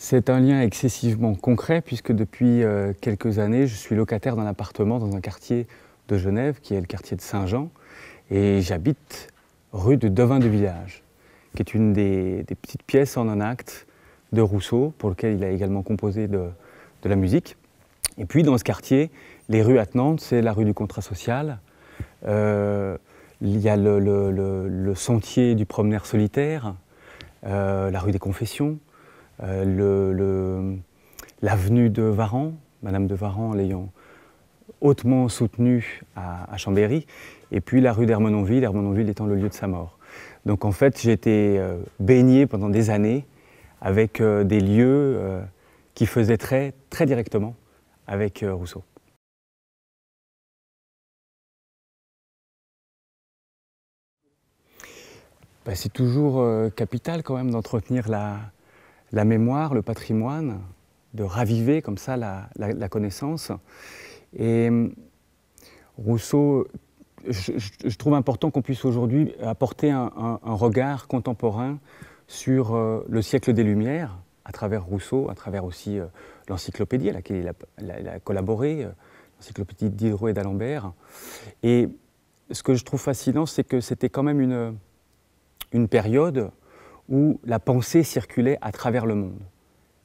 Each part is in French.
C'est un lien excessivement concret puisque depuis quelques années, je suis locataire d'un appartement dans un quartier de Genève qui est le quartier de Saint-Jean et j'habite rue de Devin-de-Village, qui est une des petites pièces en un acte de Rousseau pour lequel il a également composé de la musique. Et puis dans ce quartier, les rues attenantes, c'est la rue du Contrat Social, il y a le sentier du promeneur solitaire, la rue des Confessions, l'avenue de Varan, Madame de Varan l'ayant hautement soutenue à Chambéry, et puis la rue d'Ermenonville, Ermenonville étant le lieu de sa mort. Donc en fait, j'ai été baigné pendant des années avec des lieux qui faisaient très directement avec Rousseau. Ben, c'est toujours capital quand même d'entretenir la mémoire, le patrimoine, de raviver comme ça la connaissance. Et Rousseau, je trouve important qu'on puisse aujourd'hui apporter un regard contemporain sur le siècle des Lumières, à travers Rousseau, à travers aussi l'encyclopédie à laquelle il a collaboré, l'encyclopédie Diderot et d'Alembert. Et ce que je trouve fascinant, c'est que c'était quand même une période où la pensée circulait à travers le monde,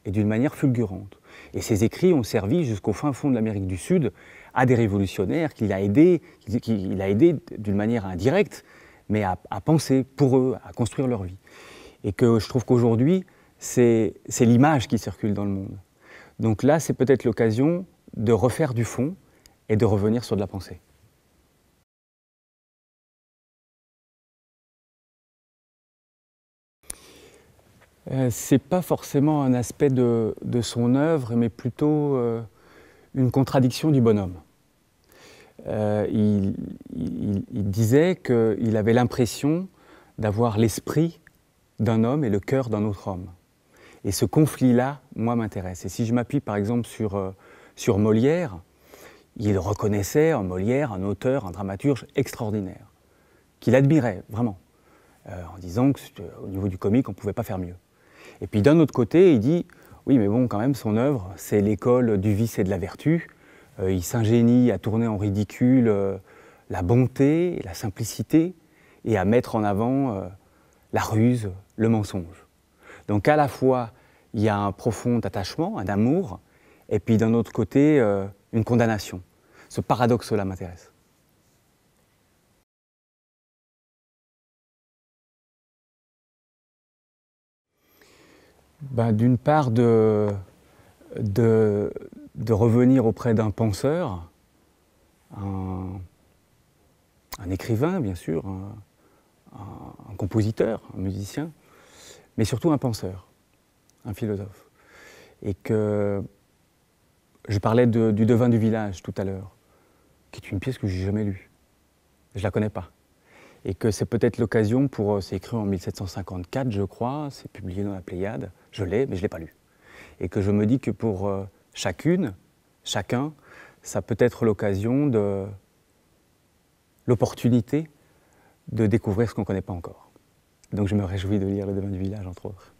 et d'une manière fulgurante. Et ses écrits ont servi jusqu'au fin fond de l'Amérique du Sud à des révolutionnaires qu'il a aidés d'une manière indirecte, mais à penser pour eux, à construire leur vie. Et que je trouve qu'aujourd'hui, c'est l'image qui circule dans le monde. Donc là, c'est peut-être l'occasion de refaire du fond et de revenir sur de la pensée. C'est pas forcément un aspect de son œuvre, mais plutôt une contradiction du bonhomme. Il disait qu'il avait l'impression d'avoir l'esprit d'un homme et le cœur d'un autre homme. Et ce conflit-là, moi, m'intéresse. Et si je m'appuie par exemple sur Molière, il reconnaissait en Molière un auteur, un dramaturge extraordinaire, qu'il admirait vraiment, en disant qu'au niveau du comique, on ne pouvait pas faire mieux. Et puis d'un autre côté, il dit, oui mais bon quand même son œuvre, c'est l'école du vice et de la vertu, il s'ingénie à tourner en ridicule la bonté, la simplicité, et à mettre en avant la ruse, le mensonge. Donc à la fois, il y a un profond attachement, un amour, et puis d'un autre côté, une condamnation. Ce paradoxe-là m'intéresse. Ben, d'une part, de revenir auprès d'un penseur, un écrivain, bien sûr, un compositeur, un musicien, mais surtout un penseur, un philosophe. Et que je parlais du Devin du Village tout à l'heure, qui est une pièce que je n'ai jamais lue. Je ne la connais pas. Et que c'est peut-être l'occasion pour, c'est écrit en 1754 je crois, c'est publié dans la Pléiade, je l'ai, mais je ne l'ai pas lu. Et que je me dis que pour chacun, ça peut être l'occasion l'opportunité de découvrir ce qu'on ne connaît pas encore. Donc je me réjouis de lire Le Devin du Village, entre autres.